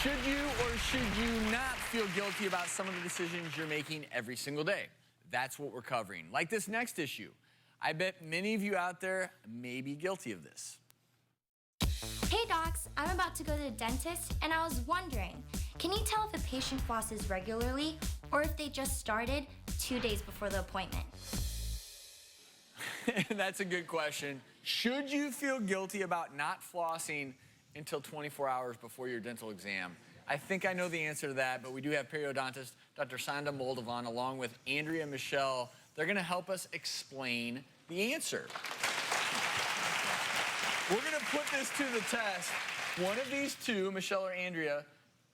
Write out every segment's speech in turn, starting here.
Should you or should you not feel guilty about some of the decisions you're making every single day? That's what we're covering. Like this next issue. I bet many of you out there may be guilty of this. Hey docs, I'm about to go to the dentist and I was wondering, can you tell if a patient flosses regularly or if they just started 2 days before the appointment? That's a good question. Should you feel guilty about not flossing until 24 hours before your dental exam? I think I know the answer to that, but we do have periodontist Dr. Sanda Moldovan along with Andrea and Michelle. They're going to help us explain the answer. We're going to put this to the test. One of these two, Michelle or Andrea,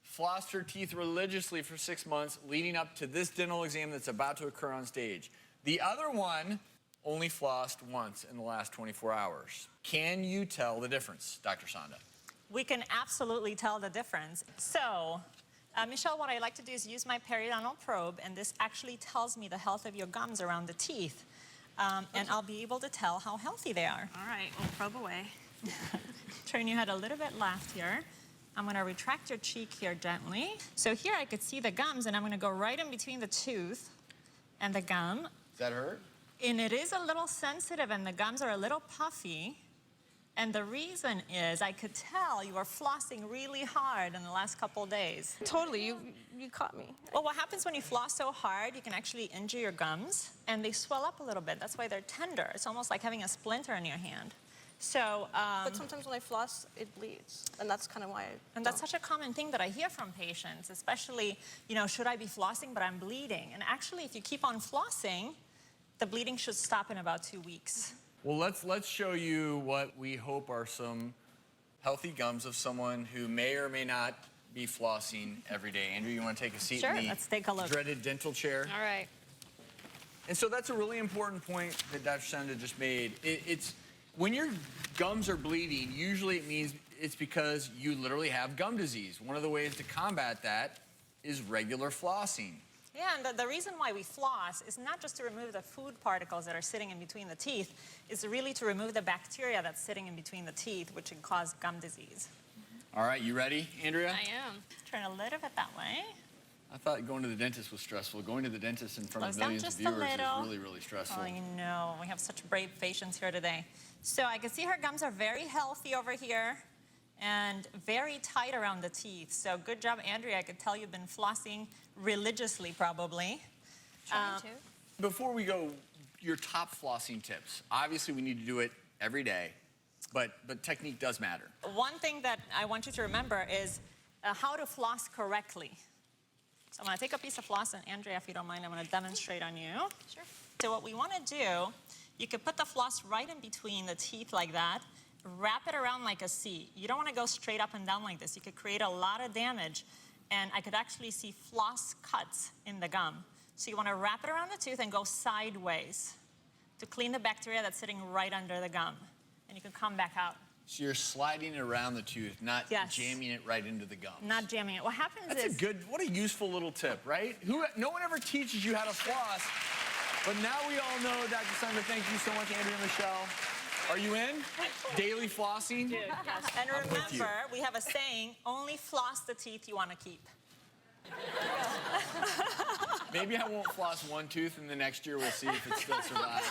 flossed her teeth religiously for 6 months leading up to this dental exam that's about to occur on stage. The other one only flossed once in the last 24 hours. Can you tell the difference, Dr. Sanda? We can absolutely tell the difference. So, Michelle, what I like to do is use my periodontal probe, and this actually tells me the health of your gums around the teeth. And I'll be able to tell how healthy they are. All right, we'll probe away. Turn your head a little bit left here. I'm going to retract your cheek here gently. So here I could see the gums, and I'm going to go right in between the tooth and the gum. Does that hurt? And it is a little sensitive, and the gums are a little puffy. And the reason is I could tell you were flossing really hard in the last couple days. Totally, you caught me. Well, what happens when you floss so hard, you can actually injure your gums, and they swell up a little bit. That's why they're tender. It's almost like having a splinter in your hand. So, But sometimes when I floss, it bleeds, and that's kind of why And that's such a common thing that I hear from patients, especially, you know, should I be flossing, but I'm bleeding? And actually, if you keep on flossing, the bleeding should stop in about 2 weeks. Well, let's show you what we hope are some healthy gums of someone who may or may not be flossing every day. Andrew, you want to take a seat Sure, in the let's take a look. dreaded dental chair? All right. And so that's a really important point that Dr. Sanda just made. It's when your gums are bleeding, usually it means it's because you literally have gum disease. One of the ways to combat that is regular flossing. Yeah, and the reason why we floss is not just to remove the food particles that are sitting in between the teeth, it's really to remove the bacteria that's sitting in between the teeth, which can cause gum disease. All right, you ready, Andrea? I am. Turn a little bit that way. I thought going to the dentist was stressful. Going to the dentist in front Slows of down millions of just a viewers little. is really, really stressful. I know, we have such brave patients here today. So I can see her gums are very healthy over here and very tight around the teeth. So good job, Andrea. I could tell you've been flossing religiously, probably. Trying to. Before we go, your top flossing tips. Obviously, we need to do it every day, but technique does matter. One thing that I want you to remember is how to floss correctly. So I'm going to take a piece of floss, and Andrea, if you don't mind, I'm going to demonstrate on you. Sure. So what we want to do, you could put the floss right in between the teeth like that, wrap it around like a C. You don't want to go straight up and down like this. You could create a lot of damage, and I could actually see floss cuts in the gum. So you want to wrap it around the tooth and go sideways to clean the bacteria that's sitting right under the gum. And you can come back out. So you're sliding it around the tooth, not jamming it right into the gum. Not jamming it. What happens That's is... what a useful little tip, right? No one ever teaches you how to floss, but now we all know, Dr. Sanda. Thank you so much, Andrea and Michelle. Are you in? Daily flossing? Yes. And remember, we have a saying, only floss the teeth you want to keep. Maybe I won't floss one tooth, and the next year we'll see if it still survives.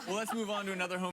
Well, let's move on to another home.